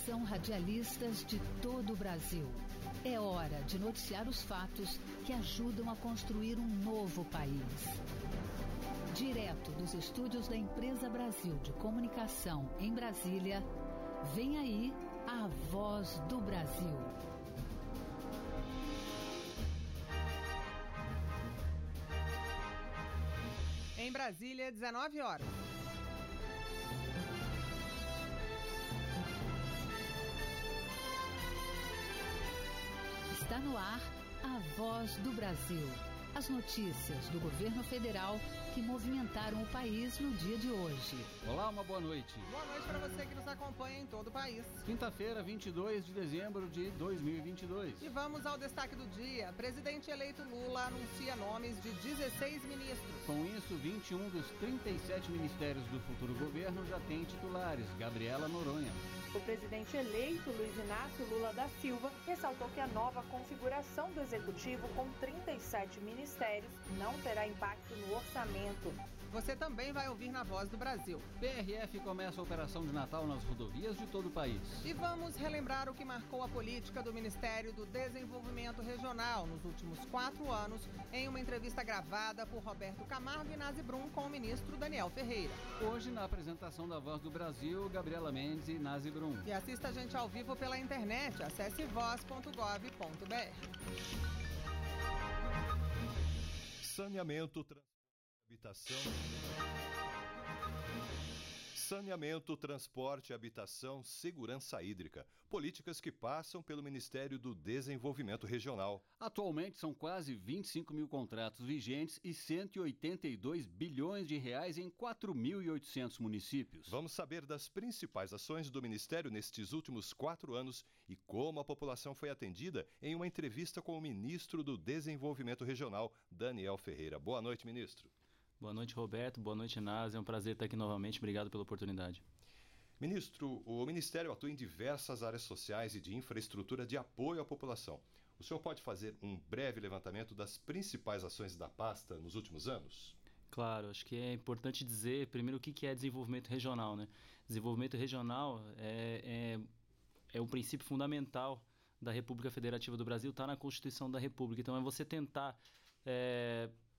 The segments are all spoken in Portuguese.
Atenção, radialistas de todo o Brasil. É hora de noticiar os fatos que ajudam a construir um novo país. Direto dos estúdios da Empresa Brasil de Comunicação em Brasília, vem aí a Voz do Brasil. Em Brasília, 19 horas. Está no ar a Voz do Brasil. As notícias do governo federal que movimentaram o país no dia de hoje. Olá, uma boa noite. Boa noite para você que nos acompanha em todo o país. Quinta-feira, 22 de dezembro de 2022. E vamos ao destaque do dia. Presidente eleito Lula anuncia nomes de 16 ministros. Com isso, 21 dos 37 ministérios do futuro governo já têm titulares. Gabriela Noronha. O presidente eleito, Luiz Inácio Lula da Silva, ressaltou que a nova configuração do executivo com 37 ministérios não terá impacto no orçamento. Você também vai ouvir na Voz do Brasil. PRF começa a operação de Natal nas rodovias de todo o país. E vamos relembrar o que marcou a política do Ministério do Desenvolvimento Regional nos últimos 4 anos, em uma entrevista gravada por Roberto Camargo e Nazi Brum com o ministro Daniel Ferreira. Hoje, na apresentação da Voz do Brasil, Gabriela Mendes e Nazi Brum. E assista a gente ao vivo pela internet. Acesse voz.gov.br. Saneamento, transporte, habitação, segurança hídrica. Políticas que passam pelo Ministério do Desenvolvimento Regional. Atualmente são quase 25 mil contratos vigentes e 182 bilhões de reais em 4.800 municípios. Vamos saber das principais ações do Ministério nestes últimos 4 anos e como a população foi atendida em uma entrevista com o ministro do Desenvolvimento Regional, Daniel Ferreira. Boa noite, ministro. Boa noite, Roberto. Boa noite, Nazi. É um prazer estar aqui novamente. Obrigado pela oportunidade. Ministro, o Ministério atua em diversas áreas sociais e de infraestrutura de apoio à população. O senhor pode fazer um breve levantamento das principais ações da pasta nos últimos anos? Claro, acho que é importante dizer, primeiro, o que é desenvolvimento regional, né? Desenvolvimento regional é um princípio fundamental da República Federativa do Brasil, está na Constituição da República. Então, é você tentar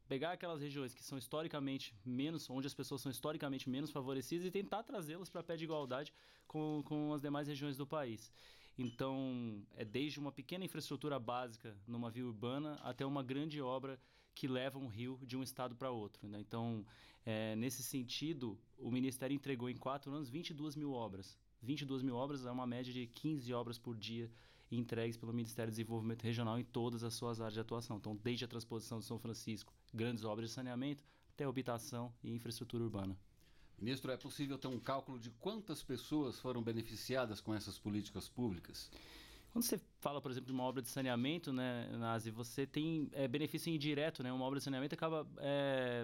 pegar aquelas regiões que são historicamente menos, onde as pessoas são historicamente menos favorecidas e tentar trazê-las para pé de igualdade com as demais regiões do país. Então, é desde uma pequena infraestrutura básica numa via urbana até uma grande obra que leva um rio de um estado para outro, né? Então, nesse sentido, o Ministério entregou em 4 anos 22 mil obras. 22 mil obras é uma média de 15 obras por dia entregues pelo Ministério do Desenvolvimento Regional em todas as suas áreas de atuação. Então, desde a transposição de São Francisco, grandes obras de saneamento, até habitação e infraestrutura urbana. Ministro, é possível ter um cálculo de quantas pessoas foram beneficiadas com essas políticas públicas? Quando você fala, por exemplo, de uma obra de saneamento, né, Nazi, você tem benefício indireto, né? Uma obra de saneamento acaba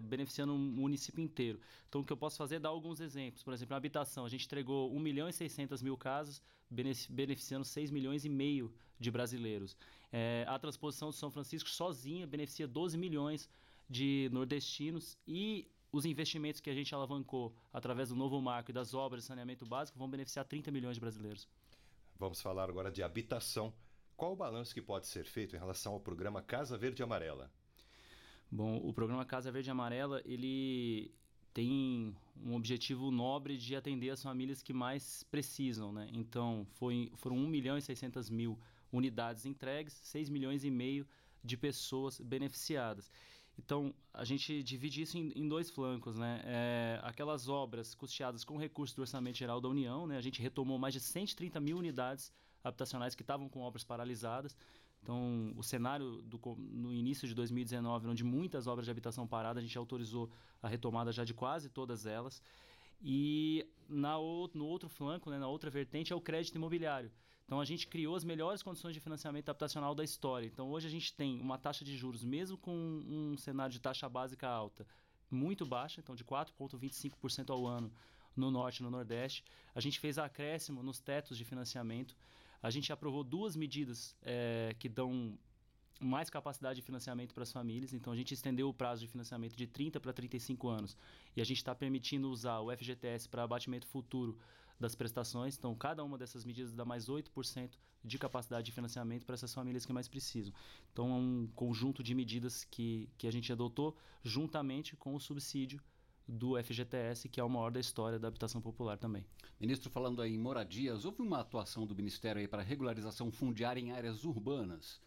beneficiando um município inteiro. Então, o que eu posso fazer é dar alguns exemplos. Por exemplo, a habitação, a gente entregou 1.600.000 casas, beneficiando 6,5 milhões de brasileiros. A transposição de São Francisco sozinha beneficia 12 milhões de nordestinos e os investimentos que a gente alavancou através do novo marco e das obras de saneamento básico vão beneficiar 30 milhões de brasileiros. Vamos falar agora de habitação. Qual o balanço que pode ser feito em relação ao programa Casa Verde e Amarela? Bom, o programa Casa Verde e Amarela, ele tem um objetivo nobre de atender as famílias que mais precisam, né? Então, foram 1.600.000 unidades entregues, 6,5 milhões de pessoas beneficiadas. Então, a gente divide isso em 2 flancos, né? Aquelas obras custeadas com recursos do Orçamento Geral da União, né? A gente retomou mais de 130 mil unidades habitacionais que estavam com obras paralisadas. Então, o cenário no início de 2019, onde muitas obras de habitação paradas, a gente autorizou a retomada já de quase todas elas. E no outro flanco, né, na outra vertente, é o crédito imobiliário. Então, a gente criou as melhores condições de financiamento habitacional da história. Então, hoje a gente tem uma taxa de juros, mesmo com um cenário de taxa básica alta, muito baixa, então de 4,25% ao ano no Norte e no Nordeste. A gente fez acréscimo nos tetos de financiamento. A gente aprovou 2 medidas que dão mais capacidade de financiamento para as famílias. Então, a gente estendeu o prazo de financiamento de 30 para 35 anos. E a gente está permitindo usar o FGTS para abatimento futuro das prestações. Então, cada uma dessas medidas dá mais 8% de capacidade de financiamento para essas famílias que mais precisam. Então, é um conjunto de medidas que a gente adotou juntamente com o subsídio do FGTS, que é o maior da história da habitação popular também. Ministro, falando aí em moradias, houve uma atuação do Ministério aí para regularização fundiária em áreas urbanas?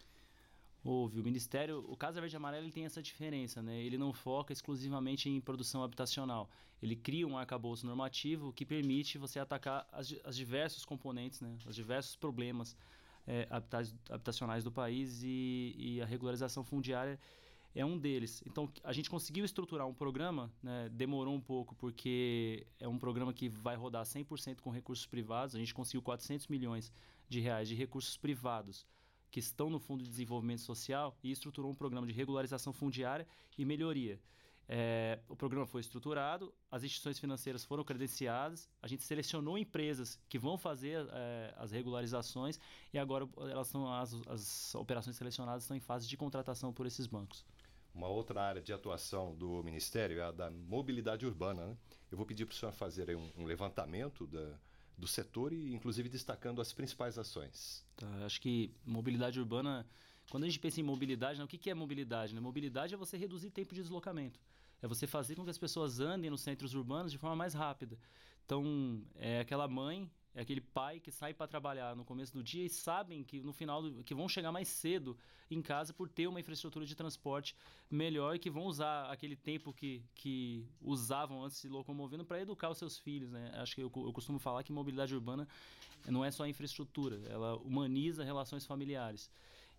Houve. O Ministério, o Casa Verde e Amarela, ele tem essa diferença, né? Ele não foca exclusivamente em produção habitacional. Ele cria um arcabouço normativo que permite você atacar as diversos componentes, né? Os diversos problemas habitacionais do país e a regularização fundiária é um deles. Então, a gente conseguiu estruturar um programa, né? Demorou um pouco porque é um programa que vai rodar 100% com recursos privados. A gente conseguiu 400 milhões de reais de recursos privados que estão no Fundo de Desenvolvimento Social e estruturou um programa de regularização fundiária e melhoria. O programa foi estruturado, as instituições financeiras foram credenciadas, a gente selecionou empresas que vão fazer as regularizações e agora as operações selecionadas estão em fase de contratação por esses bancos. Uma outra área de atuação do Ministério é a da mobilidade urbana, né? Eu vou pedir para o senhor fazer aí um levantamento do setor e, inclusive, destacando as principais ações. Tá, acho que mobilidade urbana, quando a gente pensa em mobilidade, né, o que é mobilidade? Né? Mobilidade é você reduzir tempo de deslocamento. É você fazer com que as pessoas andem nos centros urbanos de forma mais rápida. Então, é aquela mãe, é aquele pai que sai para trabalhar no começo do dia e sabem que no final que vão chegar mais cedo em casa por ter uma infraestrutura de transporte melhor e que vão usar aquele tempo que usavam antes de se locomovendo para educar os seus filhos, né? Acho que eu costumo falar que mobilidade urbana não é só infraestrutura, ela humaniza relações familiares.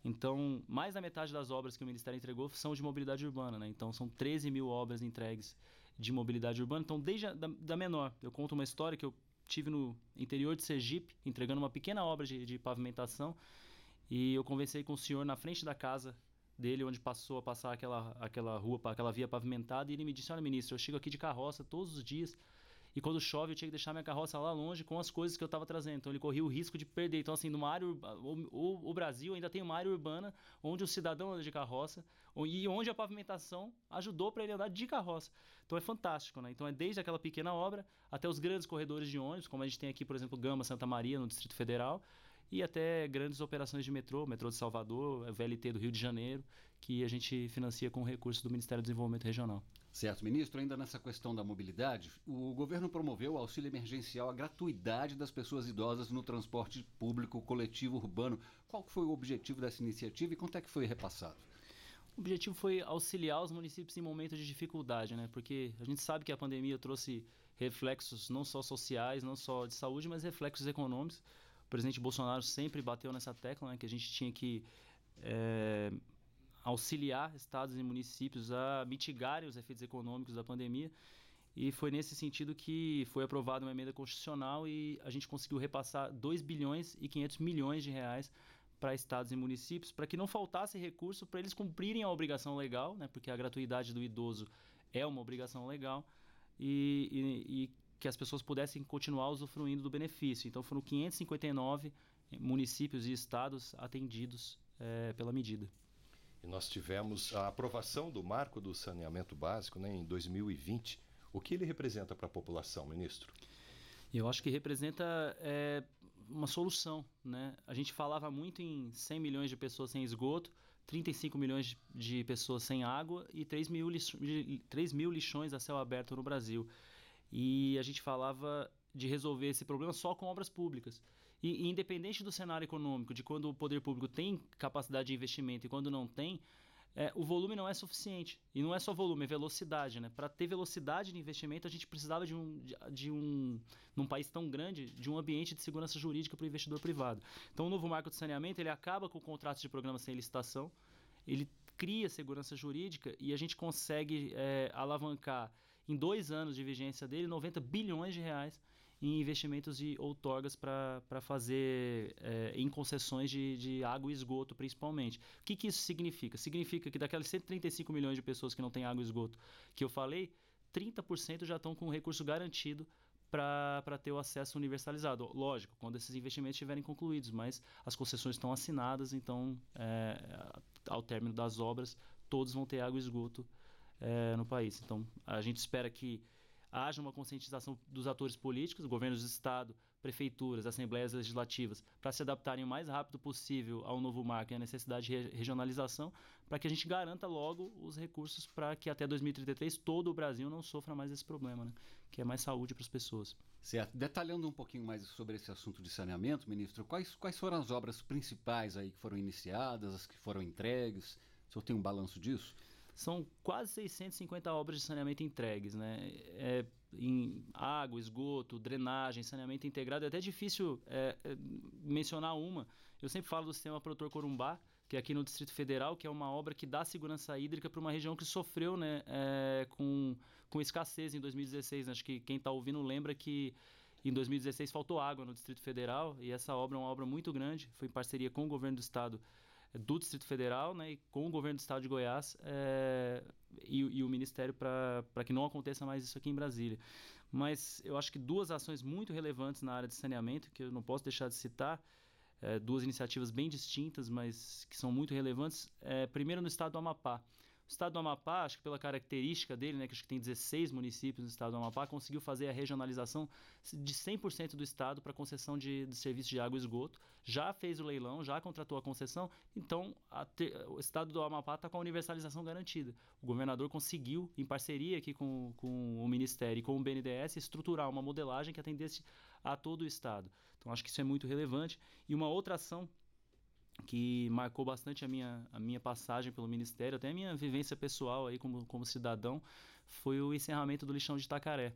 Então, mais da metade das obras que o Ministério entregou são de mobilidade urbana, né? Então, são 13 mil obras entregues de mobilidade urbana. Então, desde da menor, eu conto uma história que eu tive no interior de Sergipe, entregando uma pequena obra de pavimentação, e eu conversei com o senhor na frente da casa dele, onde passou a passar aquela rua, aquela via pavimentada, e ele me disse: olha, ministro, eu chego aqui de carroça todos os dias, e quando chove eu tinha que deixar minha carroça lá longe com as coisas que eu estava trazendo. Então ele corria o risco de perder. Então, assim, numa área o Brasil ainda tem uma área urbana onde o cidadão anda de carroça e onde a pavimentação ajudou para ele andar de carroça. Então é fantástico, né? Então é desde aquela pequena obra até os grandes corredores de ônibus, como a gente tem aqui, por exemplo, Gama, Santa Maria, no Distrito Federal, e até grandes operações de metrô de Salvador, VLT do Rio de Janeiro, que a gente financia com recursos do Ministério do Desenvolvimento Regional. Certo, ministro. Ainda nessa questão da mobilidade, o governo promoveu o auxílio emergencial à gratuidade das pessoas idosas no transporte público coletivo urbano. Qual foi o objetivo dessa iniciativa e quanto é que foi repassado? O objetivo foi auxiliar os municípios em momentos de dificuldade, né? Porque a gente sabe que a pandemia trouxe reflexos não só sociais, não só de saúde, mas reflexos econômicos. O presidente Bolsonaro sempre bateu nessa tecla, né? Que a gente tinha que auxiliar estados e municípios a mitigarem os efeitos econômicos da pandemia. E foi nesse sentido que foi aprovada uma emenda constitucional e a gente conseguiu repassar 2 bilhões e 500 milhões de reais para estados e municípios, para que não faltasse recurso para eles cumprirem a obrigação legal, né? Porque a gratuidade do idoso é uma obrigação legal, e que as pessoas pudessem continuar usufruindo do benefício. Então foram 559 municípios e estados atendidos pela medida. E nós tivemos a aprovação do Marco do Saneamento Básico, né, em 2020. O que ele representa para a população, ministro? Eu acho que representa uma solução, né? A gente falava muito em 100 milhões de pessoas sem esgoto, 35 milhões de pessoas sem água e 3 mil lixões a céu aberto no Brasil. E a gente falava de resolver esse problema só com obras públicas. E independente do cenário econômico, de quando o poder público tem capacidade de investimento e quando não tem, o volume não é suficiente. E não é só volume, é velocidade, né? Para ter velocidade de investimento, a gente precisava num país tão grande, de um ambiente de segurança jurídica para o investidor privado. Então, o novo marco de saneamento, ele acaba com contratos de programa sem licitação, ele cria segurança jurídica e a gente consegue alavancar, em 2 anos de vigência dele, 90 bilhões de reais em investimentos e outorgas para fazer em concessões de água e esgoto, principalmente. O que isso significa? Significa que daquelas 135 milhões de pessoas que não têm água e esgoto que eu falei, 30% já estão com recurso garantido para ter o acesso universalizado. Lógico, quando esses investimentos estiverem concluídos, mas as concessões estão assinadas, então, ao término das obras, todos vão ter água e esgoto no país. Então, a gente espera que haja uma conscientização dos atores políticos, governos de estado, prefeituras, assembleias legislativas, para se adaptarem o mais rápido possível ao novo marco e à necessidade de regionalização, para que a gente garanta logo os recursos para que até 2033 todo o Brasil não sofra mais esse problema, né? Que é mais saúde para as pessoas. Certo. Detalhando um pouquinho mais sobre esse assunto de saneamento, ministro, quais foram as obras principais aí que foram iniciadas, as que foram entregues? O senhor tem um balanço disso? São quase 650 obras de saneamento entregues, né? Em água, esgoto, drenagem, saneamento integrado. É até difícil mencionar uma. Eu sempre falo do sistema produtor Corumbá, que é aqui no Distrito Federal, que é uma obra que dá segurança hídrica para uma região que sofreu, né, com escassez em 2016. Acho que quem está ouvindo lembra que em 2016 faltou água no Distrito Federal, e essa obra é uma obra muito grande, foi em parceria com o governo do estado do Distrito Federal, né, e com o governo do estado de Goiás e o Ministério para que não aconteça mais isso aqui em Brasília. Mas eu acho que duas ações muito relevantes na área de saneamento, que eu não posso deixar de citar, duas iniciativas bem distintas, mas que são muito relevantes. Primeiro, no estado do Amapá. O estado do Amapá, acho que pela característica dele, né, que acho que tem 16 municípios no estado do Amapá, conseguiu fazer a regionalização de 100% do estado para concessão de serviço de água e esgoto. Já fez o leilão, já contratou a concessão, então o estado do Amapá está com a universalização garantida. O governador conseguiu, em parceria aqui com o Ministério e com o BNDES, estruturar uma modelagem que atendesse a todo o estado. Então, acho que isso é muito relevante. E uma outra ação que marcou bastante a minha passagem pelo Ministério, até a minha vivência pessoal aí como cidadão, foi o encerramento do lixão de Itacaré.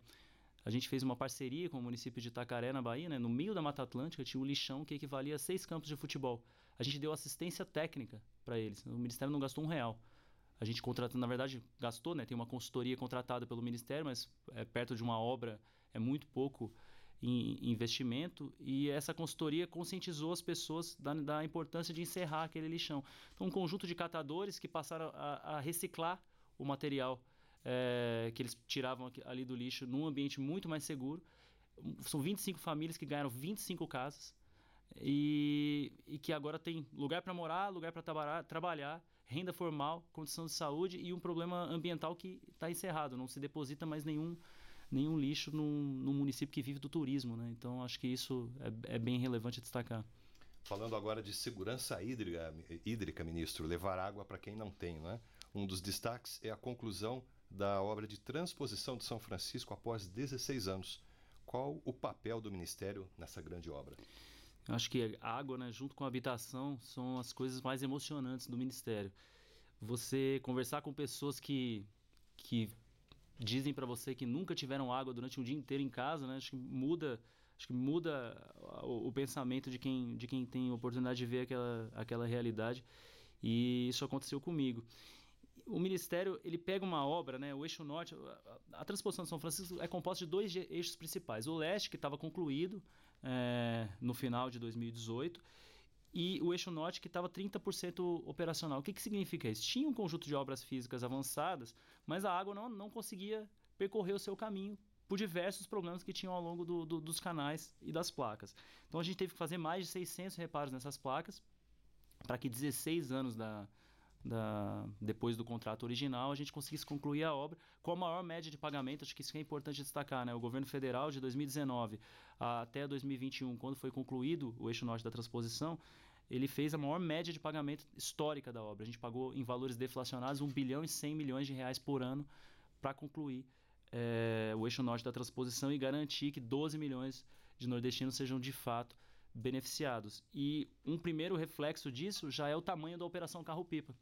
A gente fez uma parceria com o município de Itacaré, na Bahia, né? No meio da Mata Atlântica tinha um lixão que equivalia a 6 campos de futebol. A gente deu assistência técnica para eles. O Ministério não gastou R$1. A gente contratou, na verdade, gastou, né? Tem uma consultoria contratada pelo Ministério, mas perto de uma obra é muito pouco em investimento, e essa consultoria conscientizou as pessoas da importância de encerrar aquele lixão. Então, um conjunto de catadores que passaram a reciclar o material que eles tiravam ali do lixo num ambiente muito mais seguro. São 25 famílias que ganharam 25 casas e que agora tem lugar para morar, lugar para trabalhar, renda formal, condição de saúde e um problema ambiental que está encerrado. Não se deposita mais nenhum lixo num município que vive do turismo, né? Então, acho que isso é bem relevante destacar. Falando agora de segurança hídrica, ministro, levar água para quem não tem, né? Um dos destaques é a conclusão da obra de transposição de São Francisco após 16 anos. Qual o papel do Ministério nessa grande obra? Eu acho que a água, né, junto com a habitação, são as coisas mais emocionantes do Ministério. Você conversar com pessoas que dizem para você que nunca tiveram água durante um dia inteiro em casa, né? Acho que muda o pensamento de quem tem oportunidade de ver aquela realidade. E isso aconteceu comigo. O Ministério, ele pega uma obra, né, o Eixo Norte, a transposição de São Francisco é composta de 2 eixos principais. O leste, que estava concluído no final de 2018, e o Eixo Norte, que estava 30% operacional. O que significa isso? Tinha um conjunto de obras físicas avançadas, mas a água não conseguia percorrer o seu caminho por diversos problemas que tinham ao longo dos canais e das placas. Então, a gente teve que fazer mais de 600 reparos nessas placas para que 16 anos depois do contrato original a gente conseguisse concluir a obra com a maior média de pagamento. Acho que isso é importante destacar, né? O governo federal, de 2019 até 2021, quando foi concluído o Eixo Norte da transposição, ele fez a maior média de pagamento histórica da obra. A gente pagou em valores deflacionados R$1 bilhão e 100 milhões por ano para concluir o Eixo Norte da transposição e garantir que 12 milhões de nordestinos sejam de fato beneficiados. E um primeiro reflexo disso já é o tamanho da Operação Carro-Pipa.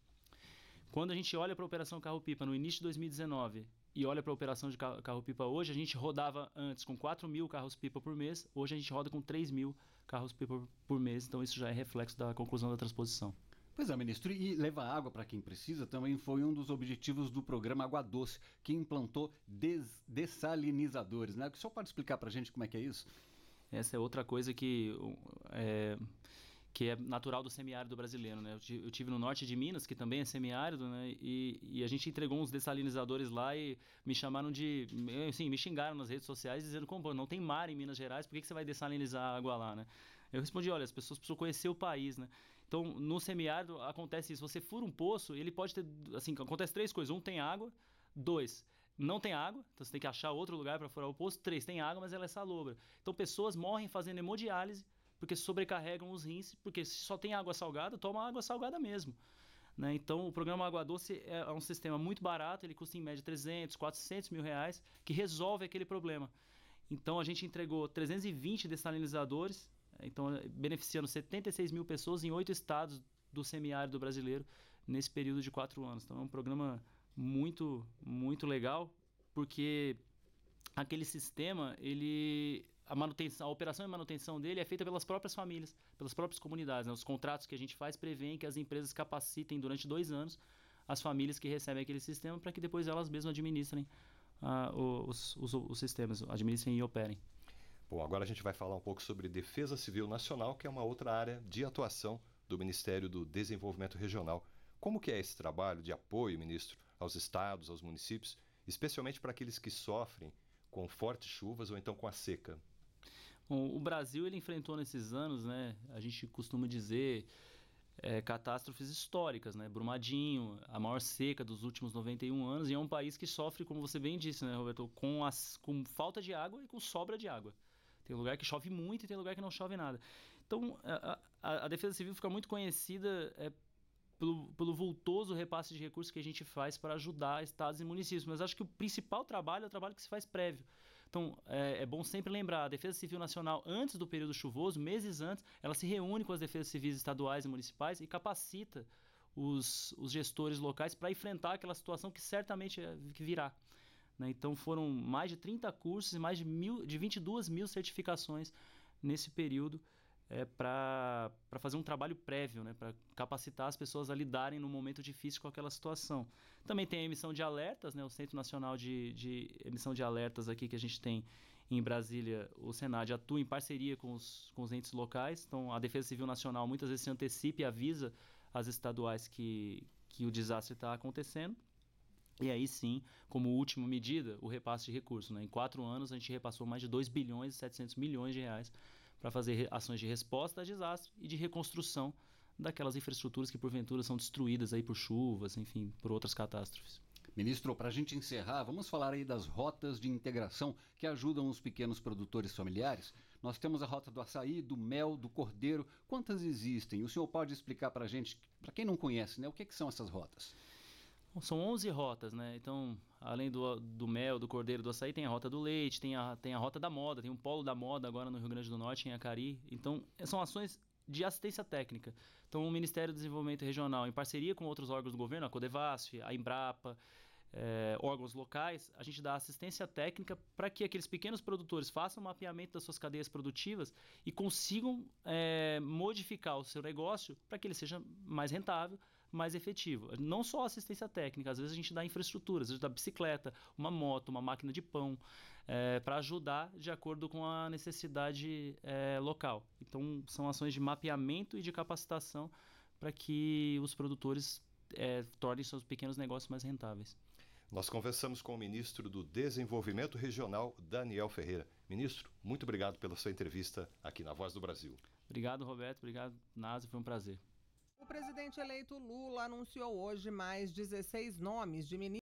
Quando a gente olha para a Operação Carro-Pipa no início de 2019 e olha para a Operação de Carro-Pipa hoje, a gente rodava antes com 4.000 carros-pipa por mês, hoje a gente roda com 3.000 carros-pipa por mês, então isso já é reflexo da conclusão da transposição. Pois é, ministro, e levar água para quem precisa também foi um dos objetivos do programa Água Doce, que implantou dessalinizadores, né? O senhor pode explicar para a gente como é que é isso? Essa é outra coisa que é natural do semiárido brasileiro, né? Eu tive no norte de Minas, que também é semiárido, né? E a gente entregou uns dessalinizadores lá e me chamaram me xingaram nas redes sociais dizendo, como, não tem mar em Minas Gerais, por que você vai dessalinizar a água lá, né? Eu respondi, olha, as pessoas precisam conhecer o país, né? Então, no semiárido acontece isso, você fura um poço, ele pode ter, assim, acontece 3 coisas, 1, tem água, 2, não tem água, então você tem que achar outro lugar para furar o poço. 3, tem água, mas ela é salobra. Então pessoas morrem fazendo hemodiálise porque sobrecarregam os rins, porque se só tem água salgada, toma água salgada mesmo. Né? Então o programa Água Doce é um sistema muito barato, ele custa em média 300, 400 mil reais, que resolve aquele problema. Então a gente entregou 320 dessalinizadores, então beneficiando 76 mil pessoas em 8 estados do semiárido brasileiro nesse período de 4 anos. Então é um programa muito, muito legal, porque aquele sistema, a operação e manutenção dele é feita pelas próprias famílias, pelas próprias comunidades. Né? Os contratos que a gente faz prevêem que as empresas capacitem durante 2 anos as famílias que recebem aquele sistema para que depois elas mesmas administrem os sistemas, administrem e operem. Bom, agora a gente vai falar um pouco sobre Defesa Civil Nacional, que é uma outra área de atuação do Ministério do Desenvolvimento Regional. Como que é esse trabalho de apoio, ministro, aos estados, aos municípios, especialmente para aqueles que sofrem com fortes chuvas ou então com a seca? Bom, o Brasil ele enfrentou nesses anos, né, a gente costuma dizer, catástrofes históricas, né? Brumadinho, a maior seca dos últimos 91 anos, e é um país que sofre, como você bem disse, né, Roberto, com falta de água e com sobra de água. Tem lugar que chove muito e tem lugar que não chove nada. Então, a Defesa Civil fica muito conhecida pelo vultoso repasse de recursos que a gente faz para ajudar estados e municípios. Mas acho que o principal trabalho é o trabalho que se faz prévio. Então, é bom sempre lembrar, a Defesa Civil Nacional, antes do período chuvoso, meses antes, ela se reúne com as defesas civis estaduais e municipais e capacita os gestores locais para enfrentar aquela situação que certamente que virá. Né? Então, foram mais de 30 cursos e mais de 22 mil certificações nesse período para fazer um trabalho prévio, né? Para capacitar as pessoas a lidarem no momento difícil com aquela situação. Também tem a emissão de alertas, né? O Centro Nacional de Emissão de Alertas aqui que a gente tem em Brasília, o Senad atua em parceria com os entes locais. Então, a Defesa Civil Nacional muitas vezes se antecipa e avisa as estaduais que o desastre está acontecendo. E aí sim, como última medida, o repasse de recursos. Né? Em 4 anos, a gente repassou mais de 2 bilhões e 700 milhões de reais para fazer ações de resposta a desastre e de reconstrução daquelas infraestruturas que porventura são destruídas aí por chuvas, enfim, por outras catástrofes. Ministro, para a gente encerrar, vamos falar aí das rotas de integração que ajudam os pequenos produtores familiares. Nós temos a rota do açaí, do mel, do cordeiro. Quantas existem? O senhor pode explicar para a gente, para quem não conhece, né, o que são essas rotas? São 11 rotas, né? Então, além do mel, do cordeiro, do açaí, tem a rota do leite, tem a rota da moda, tem um polo da moda agora no Rio Grande do Norte, em Acari. Então, são ações de assistência técnica. Então, o Ministério do Desenvolvimento Regional, em parceria com outros órgãos do governo, a Codevasf, a Embrapa, órgãos locais, a gente dá assistência técnica para que aqueles pequenos produtores façam o mapeamento das suas cadeias produtivas e consigam modificar o seu negócio para que ele seja mais rentável, mais efetivo. Não só assistência técnica, às vezes a gente dá infraestrutura, às vezes dá bicicleta, uma moto, uma máquina de pão, para ajudar de acordo com a necessidade local. Então, são ações de mapeamento e de capacitação para que os produtores tornem seus pequenos negócios mais rentáveis. Nós conversamos com o ministro do Desenvolvimento Regional, Daniel Ferreira. Ministro, muito obrigado pela sua entrevista aqui na Voz do Brasil. Obrigado, Roberto. Obrigado, Nasa. Foi um prazer. O presidente eleito Lula anunciou hoje mais 16 nomes de ministros